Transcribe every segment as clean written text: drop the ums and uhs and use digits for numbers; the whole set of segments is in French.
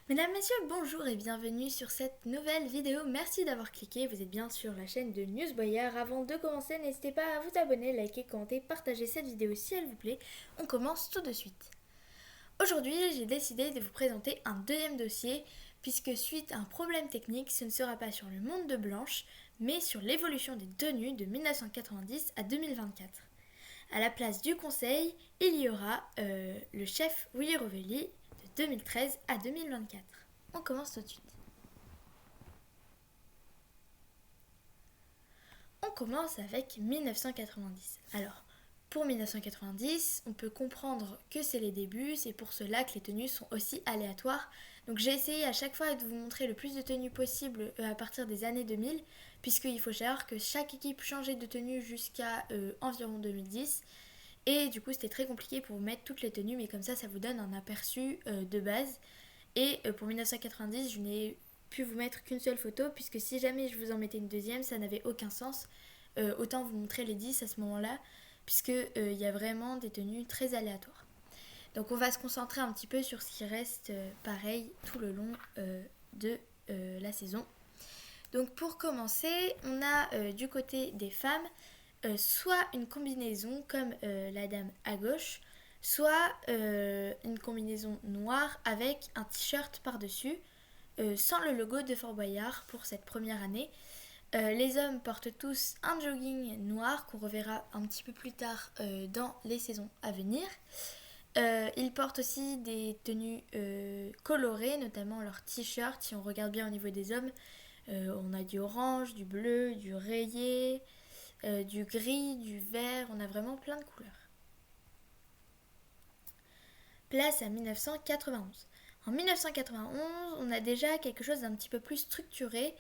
Mesdames, Messieurs, bonjour et bienvenue sur cette nouvelle vidéo. Merci d'avoir cliqué, vous êtes bien sur la chaîne de Newsboyard. Avant de commencer, n'hésitez pas à vous abonner, liker, commenter, partager cette vidéo si elle vous plaît. On commence tout de suite. Aujourd'hui, j'ai décidé de vous présenter un deuxième dossier, puisque suite à un problème technique, ce ne sera pas sur le monde de Blanche, mais sur l'évolution des tenues de 1990 à 2024. À la place du conseil, il y aura le chef Willy Rovelli de 2013 à 2024. On commence tout de suite. On commence avec 1990. Alors, pour 1990, on peut comprendre que c'est les débuts, c'est pour cela que les tenues sont aussi aléatoires. Donc j'ai essayé à chaque fois de vous montrer le plus de tenues possible à partir des années 2000, puisqu'il faut savoir que chaque équipe changeait de tenue jusqu'à environ 2010. Et du coup, c'était très compliqué pour vous mettre toutes les tenues, mais comme ça vous donne un aperçu de base. Et pour 1990, je n'ai pu vous mettre qu'une seule photo, puisque si jamais je vous en mettais une deuxième, ça n'avait aucun sens. Autant vous montrer les 10 à ce moment-là, puisque y a vraiment des tenues très aléatoires. Donc on va se concentrer un petit peu sur ce qui reste pareil tout le long de la saison. Donc pour commencer, on a du côté des femmes soit une combinaison comme la dame à gauche, soit une combinaison noire avec un t-shirt par-dessus, sans le logo de Fort Boyard pour cette première année. Les hommes portent tous un jogging noir qu'on reverra un petit peu plus tard dans les saisons à venir. Ils portent aussi des tenues colorées, notamment leurs t-shirts. Si on regarde bien au niveau des hommes, on a du orange, du bleu, du rayé, du gris, du vert, on a vraiment plein de couleurs. Place à 1991. En 1991, on a déjà quelque chose d'un petit peu plus structuré.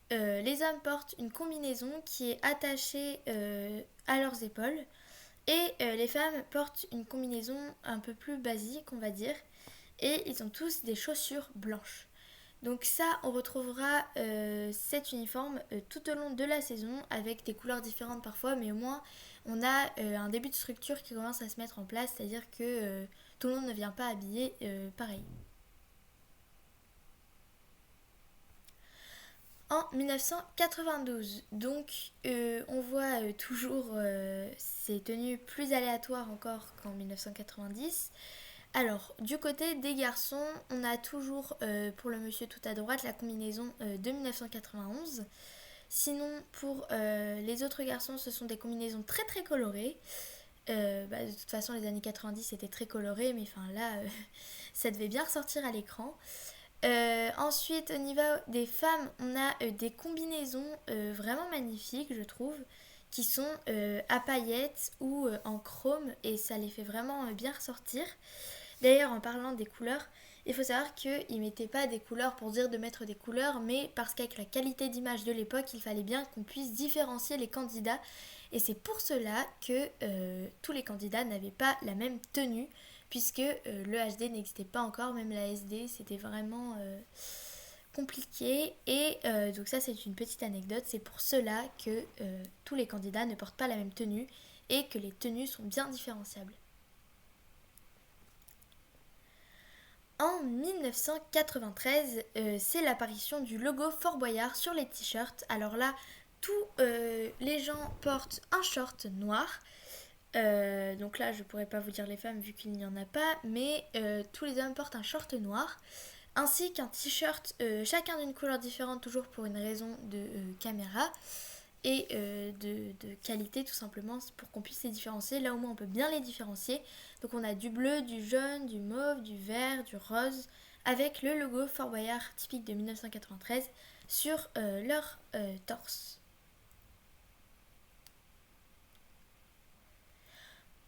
Les hommes portent une combinaison qui est attachée à leurs épaules et les femmes portent une combinaison un peu plus basique, on va dire, et ils ont tous des chaussures blanches. Donc ça, on retrouvera cet uniforme tout au long de la saison avec des couleurs différentes parfois, mais au moins on a un début de structure qui commence à se mettre en place, c'est-à-dire que tout le monde ne vient pas habillé pareil. En 1992, donc on voit toujours ces tenues plus aléatoires encore qu'en 1990. Alors, du côté des garçons, on a toujours pour le monsieur tout à droite la combinaison de 1991. Sinon, pour les autres garçons, ce sont des combinaisons très très colorées. De toute façon, les années 90 c'était très coloré, mais enfin là, ça devait bien ressortir à l'écran. Ensuite, au niveau des femmes, on a des combinaisons vraiment magnifiques, je trouve, qui sont à paillettes ou en chrome, et ça les fait vraiment bien ressortir. D'ailleurs, en parlant des couleurs, il faut savoir qu'ils ne mettaient pas des couleurs pour dire de mettre des couleurs, mais parce qu'avec la qualité d'image de l'époque, il fallait bien qu'on puisse différencier les candidats. Et c'est pour cela que tous les candidats n'avaient pas la même tenue, puisque le HD n'existait pas encore, même la SD, c'était vraiment compliqué. Et donc ça, c'est une petite anecdote, c'est pour cela que tous les candidats ne portent pas la même tenue et que les tenues sont bien différenciables. En 1993, c'est l'apparition du logo Fort Boyard sur les t-shirts. Alors là, tous les gens portent un short noir. Donc là, je ne pourrais pas vous dire les femmes vu qu'il n'y en a pas, mais tous les hommes portent un short noir, ainsi qu'un t-shirt, chacun d'une couleur différente, toujours pour une raison de caméra et de qualité tout simplement pour qu'on puisse les différencier. Là au moins on peut bien les différencier. Donc on a du bleu, du jaune, du mauve, du vert, du rose avec le logo Fort Boyard typique de 1993 sur leur torse.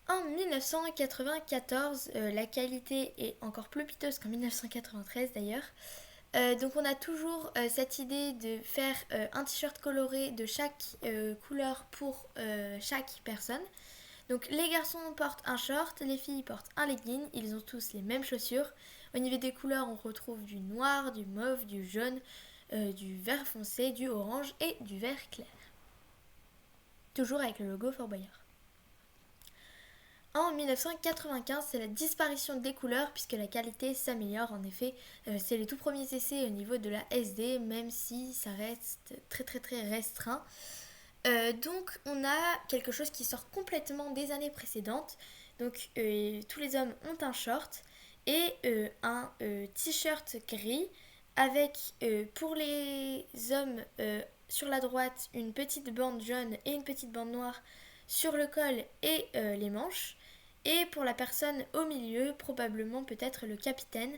En 1994, la qualité est encore plus piteuse qu'en 1993 d'ailleurs. Donc on a toujours cette idée de faire un t-shirt coloré de chaque couleur pour chaque personne. Donc les garçons portent un short, les filles portent un legging, ils ont tous les mêmes chaussures. Au niveau des couleurs, on retrouve du noir, du mauve, du jaune, du vert foncé, du orange et du vert clair. Toujours avec le logo Fort Boyard. En 1995, c'est la disparition des couleurs puisque la qualité s'améliore. En effet, c'est les tout premiers essais au niveau de la SD, même si ça reste très très très restreint. Donc on a quelque chose qui sort complètement des années précédentes. Donc tous les hommes ont un short et un t-shirt gris avec pour les hommes sur la droite une petite bande jaune et une petite bande noire sur le col et les manches. Et pour la personne au milieu, probablement peut-être le capitaine,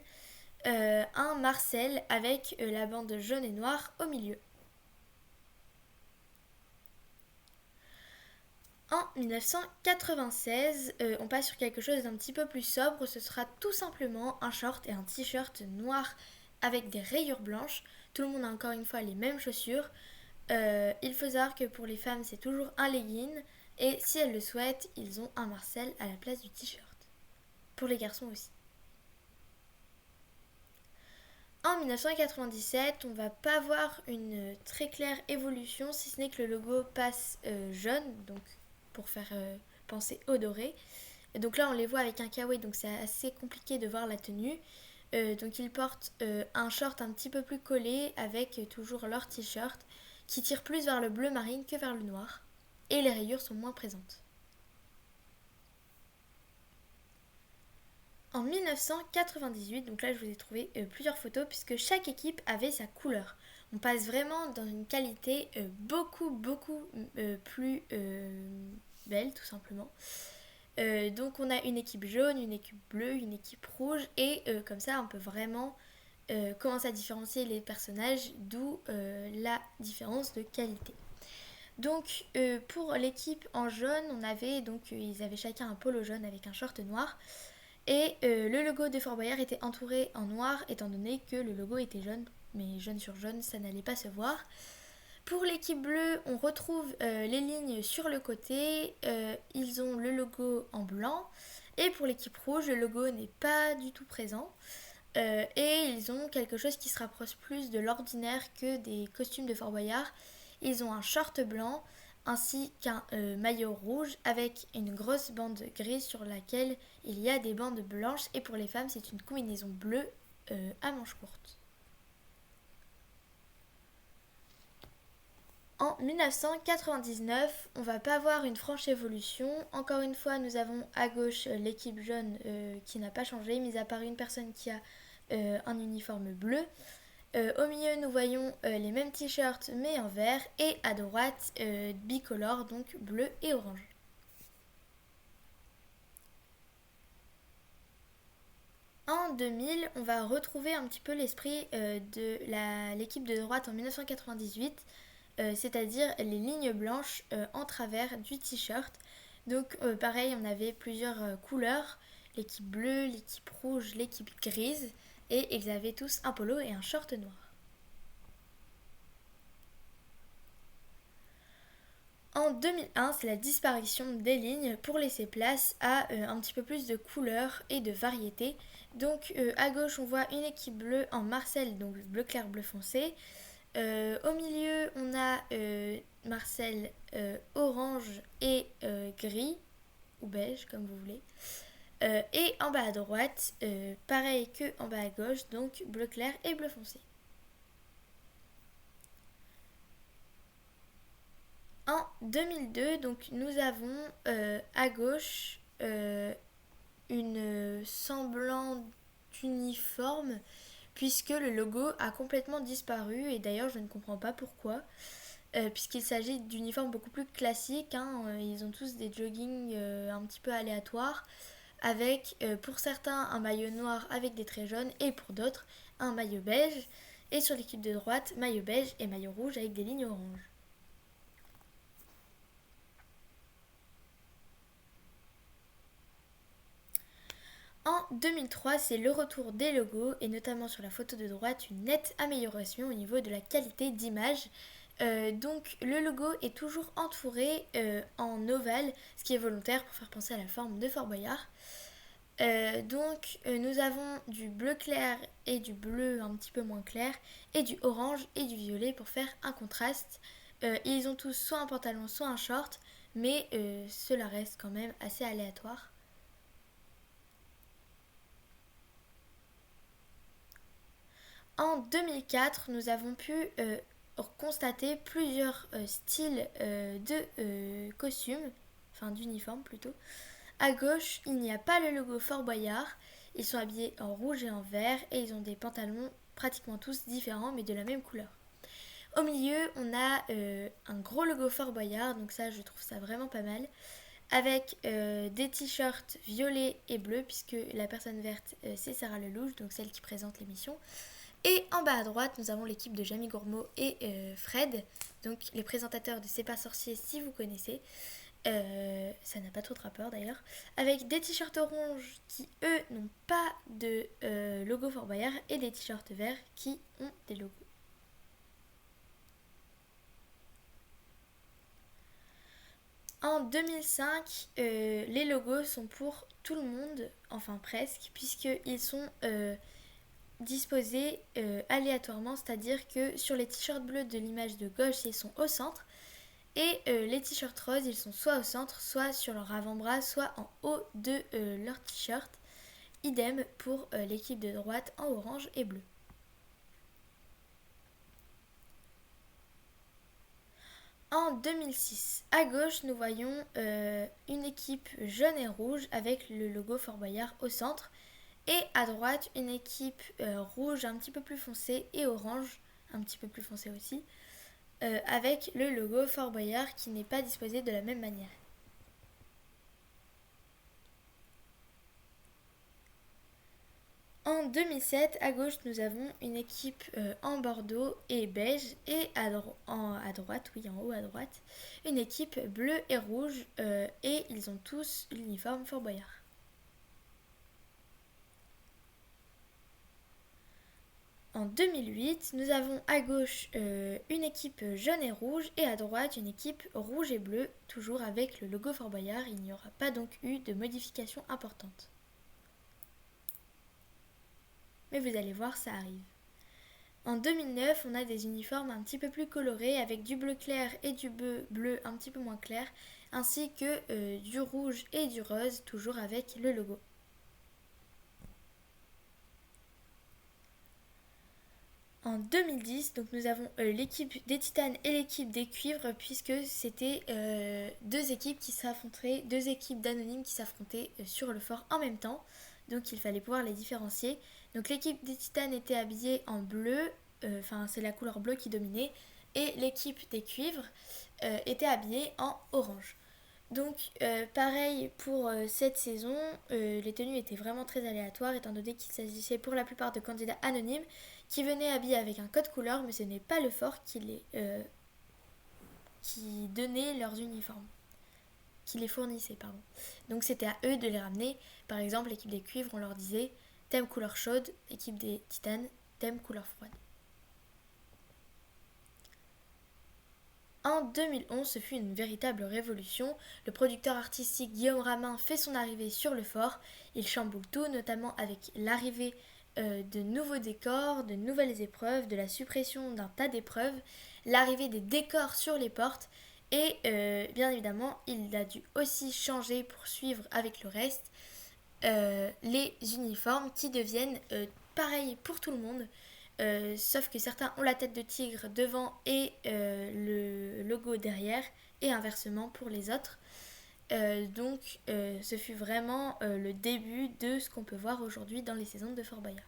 un Marcel avec la bande jaune et noire au milieu. En 1996, on passe sur quelque chose d'un petit peu plus sobre. Ce sera tout simplement un short et un t-shirt noir avec des rayures blanches. Tout le monde a encore une fois les mêmes chaussures. Il faut savoir que pour les femmes, c'est toujours un legging. Et si elles le souhaitent, ils ont un Marcel à la place du t-shirt. Pour les garçons aussi. En 1997, on va pas voir une très claire évolution, si ce n'est que le logo passe jaune, donc pour faire penser au doré. Et donc là, on les voit avec un kawaii, donc c'est assez compliqué de voir la tenue. Donc ils portent un short un petit peu plus collé avec toujours leur t-shirt qui tire plus vers le bleu marine que vers le noir. Et les rayures sont moins présentes. En 1998, donc là je vous ai trouvé plusieurs photos puisque chaque équipe avait sa couleur. On passe vraiment dans une qualité beaucoup plus belle tout simplement. Donc on a une équipe jaune, une équipe bleue, une équipe rouge et comme ça on peut vraiment commencer à différencier les personnages, d'où la différence de qualité. Donc pour l'équipe en jaune, ils avaient chacun un polo jaune avec un short noir. Et le logo de Fort Boyard était entouré en noir étant donné que le logo était jaune. Mais jaune sur jaune, ça n'allait pas se voir. Pour l'équipe bleue, on retrouve les lignes sur le côté. Ils ont le logo en blanc. Et pour l'équipe rouge, le logo n'est pas du tout présent. Et ils ont quelque chose qui se rapproche plus de l'ordinaire que des costumes de Fort Boyard. Ils ont un short blanc ainsi qu'un maillot rouge avec une grosse bande grise sur laquelle il y a des bandes blanches. Et pour les femmes, c'est une combinaison bleue à manches courtes. En 1999, on va pas voir une franche évolution. Encore une fois, nous avons à gauche l'équipe jaune qui n'a pas changé, mis à part une personne qui a un uniforme bleu. Au milieu, nous voyons les mêmes t-shirts mais en vert. Et à droite, bicolore, donc bleu et orange. En 2000, on va retrouver un petit peu l'esprit de l'équipe de droite en 1998, c'est-à-dire les lignes blanches en travers du t-shirt. Donc pareil, on avait plusieurs couleurs, l'équipe bleue, l'équipe rouge, l'équipe grise, et ils avaient tous un polo et un short noir. En 2001, c'est la disparition des lignes pour laisser place à un petit peu plus de couleurs et de variété. Donc à gauche, on voit une équipe bleue en Marcel, donc bleu clair, bleu foncé. Au milieu, on a Marcel orange et gris, ou beige, comme vous voulez. Et en bas à droite, pareil que en bas à gauche, donc bleu clair et bleu foncé. En 2002, donc nous avons à gauche une semblant d'uniforme puisque le logo a complètement disparu et d'ailleurs je ne comprends pas pourquoi puisqu'il s'agit d'uniformes beaucoup plus classiques, hein, ils ont tous des joggings un petit peu aléatoires avec pour certains un maillot noir avec des traits jaunes et pour d'autres un maillot beige et sur l'équipe de droite maillot beige et maillot rouge avec des lignes oranges. En 2003, c'est le retour des logos et notamment sur la photo de droite, une nette amélioration au niveau de la qualité d'image. Donc le logo est toujours entouré en ovale, ce qui est volontaire pour faire penser à la forme de Fort Boyard. Nous avons du bleu clair et du bleu un petit peu moins clair et du orange et du violet pour faire un contraste. Ils ont tous soit un pantalon soit un short, mais cela reste quand même assez aléatoire. En 2004, nous avons pu constater plusieurs styles de costumes, enfin d'uniformes plutôt. À gauche, il n'y a pas le logo Fort Boyard. Ils sont habillés en rouge et en vert et ils ont des pantalons pratiquement tous différents mais de la même couleur. Au milieu, on a un gros logo Fort Boyard, donc ça je trouve ça vraiment pas mal, avec des t-shirts violets et bleus puisque la personne verte c'est Sarah Lelouch, donc celle qui présente l'émission. Et en bas à droite, nous avons l'équipe de Jamie Gourmaud et Fred, donc les présentateurs de C'est pas sorcier si vous connaissez. Ça n'a pas trop de rapport d'ailleurs, avec des t-shirts orange qui eux n'ont pas de logo Fort Boyard et des t-shirts verts qui ont des logos. En 2005, les logos sont pour tout le monde, enfin presque, puisqu'ils sont disposés aléatoirement, c'est-à-dire que sur les t-shirts bleus de l'image de gauche, ils sont au centre, et les t-shirts roses, ils sont soit au centre, soit sur leur avant-bras, soit en haut de leur t-shirt. Idem pour l'équipe de droite en orange et bleu. En 2006, à gauche, nous voyons une équipe jaune et rouge avec le logo Fort Boyard au centre. Et à droite, une équipe rouge un petit peu plus foncé et orange un petit peu plus foncé aussi, avec le logo Fort Boyard qui n'est pas disposé de la même manière. En 2007, à gauche, nous avons une équipe en bordeaux et beige et à droite, oui, en haut à droite, une équipe bleue et rouge et ils ont tous l'uniforme Fort Boyard. En 2008, nous avons à gauche une équipe jaune et rouge et à droite une équipe rouge et bleue, toujours avec le logo Fort Boyard. Il n'y aura pas donc eu de modification importante. Mais vous allez voir, ça arrive. En 2009, on a des uniformes un petit peu plus colorés avec du bleu clair et du bleu un petit peu moins clair, ainsi que du rouge et du rose, toujours avec le logo. En 2010, donc nous avons l'équipe des Titanes et l'équipe des Cuivres, puisque c'était deux équipes qui s'affronteraient, deux équipes d'anonymes qui s'affrontaient sur le fort en même temps. Donc il fallait pouvoir les différencier. Donc l'équipe des Titanes était habillée en bleu, enfin c'est la couleur bleue qui dominait, et l'équipe des Cuivres était habillée en orange. Donc pareil pour cette saison, les tenues étaient vraiment très aléatoires étant donné qu'il s'agissait pour la plupart de candidats anonymes qui venaient habillés avec un code couleur, mais ce n'est pas le fort qui donnait leurs uniformes, qui les fournissait, pardon. Donc c'était à eux de les ramener. Par exemple, l'équipe des Cuivres, on leur disait thème couleur chaude, l'équipe des Titanes, thème couleur froide. En 2011, ce fut une véritable révolution. Le producteur artistique Guillaume Ramin fait son arrivée sur le fort. Il chamboule tout, notamment avec l'arrivée de nouveaux décors, de nouvelles épreuves, de la suppression d'un tas d'épreuves, l'arrivée des décors sur les portes et bien évidemment, il a dû aussi changer pour suivre avec le reste les uniformes qui deviennent pareils pour tout le monde. Sauf que certains ont la tête de tigre devant et le logo derrière et inversement pour les autres. Donc ce fut vraiment le début de ce qu'on peut voir aujourd'hui dans les saisons de Fort Boyard.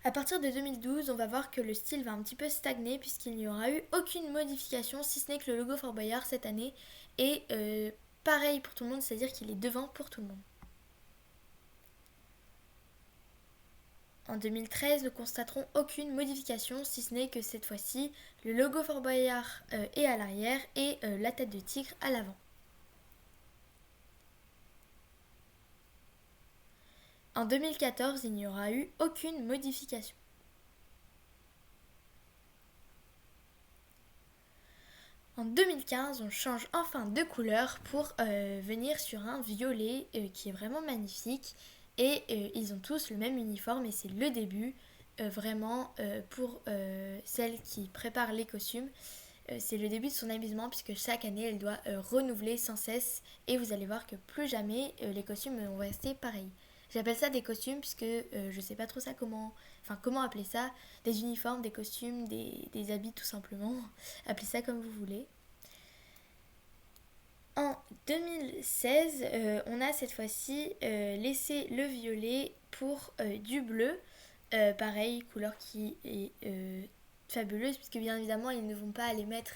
À partir de 2012, on va voir que le style va un petit peu stagner puisqu'il n'y aura eu aucune modification si ce n'est que le logo Fort Boyard cette année est pareil pour tout le monde, c'est-à-dire qu'il est devant pour tout le monde. En 2013, nous constaterons aucune modification, si ce n'est que cette fois-ci, le logo Fort Boyard est à l'arrière et la tête de tigre à l'avant. En 2014, il n'y aura eu aucune modification. En 2015, on change enfin de couleur pour venir sur un violet qui est vraiment magnifique. Et ils ont tous le même uniforme et c'est le début vraiment pour celle qui prépare les costumes. C'est le début de son amusement puisque chaque année elle doit renouveler sans cesse et vous allez voir que plus jamais les costumes vont rester pareils. J'appelle ça des costumes puisque je sais pas trop ça comment appeler ça. Des uniformes, des costumes, des habits tout simplement. Appelez ça comme vous voulez. En 2016, on a cette fois-ci laissé le violet pour du bleu. Pareil, couleur qui est fabuleuse puisque bien évidemment ils ne vont pas aller mettre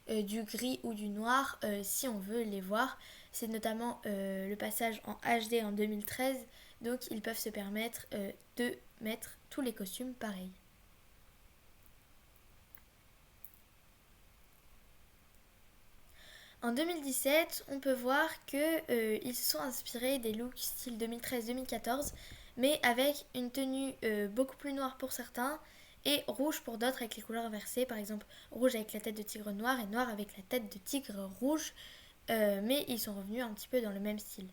du gris ou du noir si on veut les voir. C'est notamment le passage en HD en 2013, donc ils peuvent se permettre de mettre tous les costumes pareils. En 2017, on peut voir qu'ils se sont inspirés des looks style 2013-2014, mais avec une tenue beaucoup plus noire pour certains et rouge pour d'autres avec les couleurs inversées, par exemple rouge avec la tête de tigre noir et noir avec la tête de tigre rouge, mais ils sont revenus un petit peu dans le même style.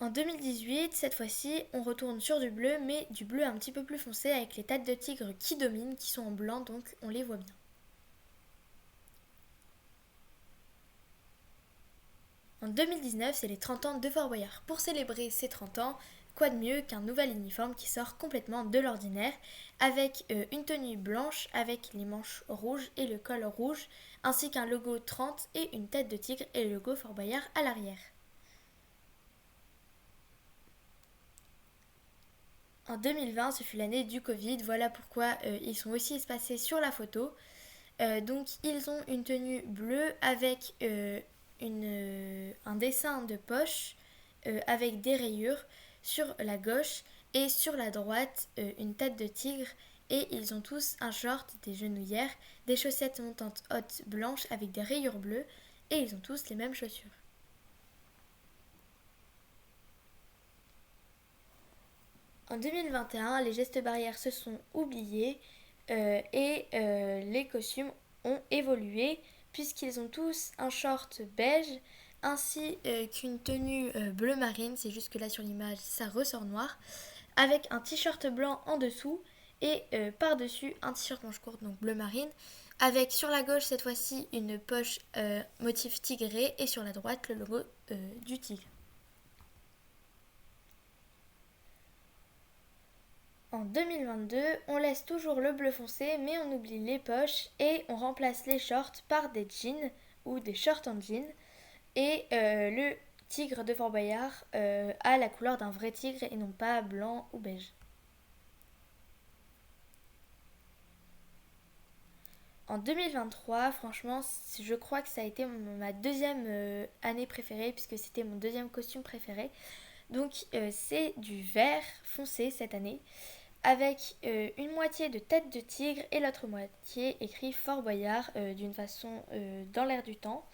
En 2018, cette fois-ci, on retourne sur du bleu, mais du bleu un petit peu plus foncé avec les têtes de tigre qui dominent, qui sont en blanc, donc on les voit bien. En 2019, c'est les 30 ans de Fort Boyard. Pour célébrer ces 30 ans, quoi de mieux qu'un nouvel uniforme qui sort complètement de l'ordinaire, avec une tenue blanche avec les manches rouges et le col rouge, ainsi qu'un logo 30 et une tête de tigre et le logo Fort Boyard à l'arrière. En 2020, ce fut l'année du Covid, voilà pourquoi ils sont aussi espacés sur la photo. Donc ils ont une tenue bleue avec un dessin de poche avec des rayures sur la gauche et sur la droite une tête de tigre et ils ont tous un short, des genouillères, des chaussettes montantes hautes blanches avec des rayures bleues et ils ont tous les mêmes chaussures. En 2021, les gestes barrières se sont oubliés et les costumes ont évolué puisqu'ils ont tous un short beige ainsi qu'une tenue bleu marine, c'est juste que là sur l'image ça ressort noir, avec un t-shirt blanc en dessous et par-dessus un t-shirt manche courte donc bleu marine, avec sur la gauche cette fois-ci une poche motif tigré et sur la droite le logo du tigre. En 2022, on laisse toujours le bleu foncé, mais on oublie les poches et on remplace les shorts par des jeans ou des shorts en jean. Et le tigre de Fort Boyard a la couleur d'un vrai tigre et non pas blanc ou beige. En 2023, franchement, je crois que ça a été ma deuxième année préférée puisque c'était mon deuxième costume préféré. Donc c'est du vert foncé cette année avec une moitié de tête de tigre et l'autre moitié écrit Fort Boyard d'une façon dans l'air du temps.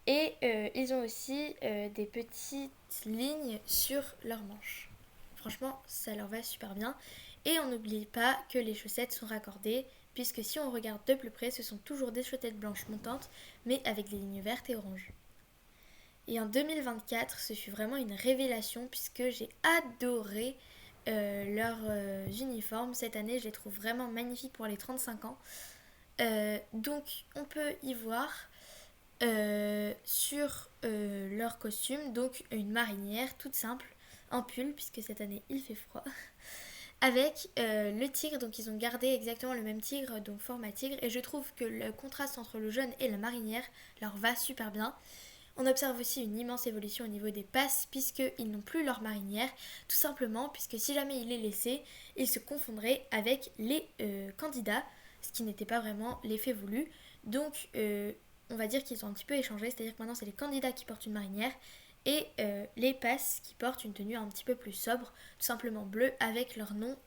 Et ils ont aussi des petites lignes sur leurs manches. Franchement, ça leur va super bien. Et on n'oublie pas que les chaussettes sont raccordées, puisque si on regarde de plus près, ce sont toujours des chaussettes blanches montantes, mais avec des lignes vertes et oranges. Et en 2024, ce fut vraiment une révélation, puisque j'ai adoré leurs uniformes. Cette année, je les trouve vraiment magnifiques pour les 35 ans. Donc, on peut y voir sur leur costume, donc une marinière toute simple, en pull, puisque cette année il fait froid, avec le tigre, donc ils ont gardé exactement le même tigre, donc format tigre, et je trouve que le contraste entre le jaune et la marinière leur va super bien. On observe aussi une immense évolution au niveau des passes puisqu'ils n'ont plus leur marinière, tout simplement puisque si jamais ils les laissaient, ils se confondraient avec les candidats, ce qui n'était pas vraiment l'effet voulu. Donc on va dire qu'ils ont un petit peu échangé, c'est-à-dire que maintenant c'est les candidats qui portent une marinière et les passes qui portent une tenue un petit peu plus sobre, tout simplement bleu avec leur nom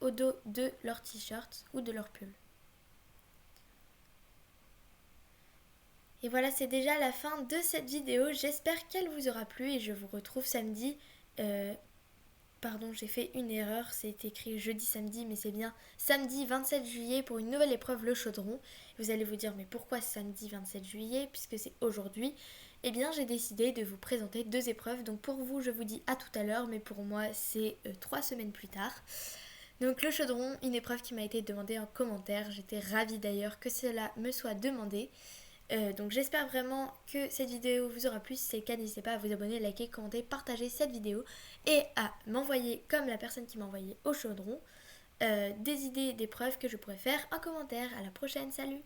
au dos de leur t-shirt ou de leur pull. Et voilà, c'est déjà la fin de cette vidéo. J'espère qu'elle vous aura plu et je vous retrouve samedi. Pardon, j'ai fait une erreur. C'est écrit jeudi samedi, mais c'est bien samedi 27 juillet pour une nouvelle épreuve, le chaudron. Vous allez vous dire, mais pourquoi samedi 27 juillet puisque c'est aujourd'hui? Eh bien, j'ai décidé de vous présenter deux épreuves. Donc pour vous, je vous dis à tout à l'heure, mais pour moi, c'est 3 semaines plus tard. Donc le chaudron, une épreuve qui m'a été demandée en commentaire. J'étais ravie d'ailleurs que cela me soit demandé. Donc j'espère vraiment que cette vidéo vous aura plu. Si c'est le cas, n'hésitez pas à vous abonner, liker, commenter, partager cette vidéo et à m'envoyer, comme la personne qui m'a envoyé au chaudron, des idées, des preuves que je pourrais faire en commentaire. À la prochaine, salut!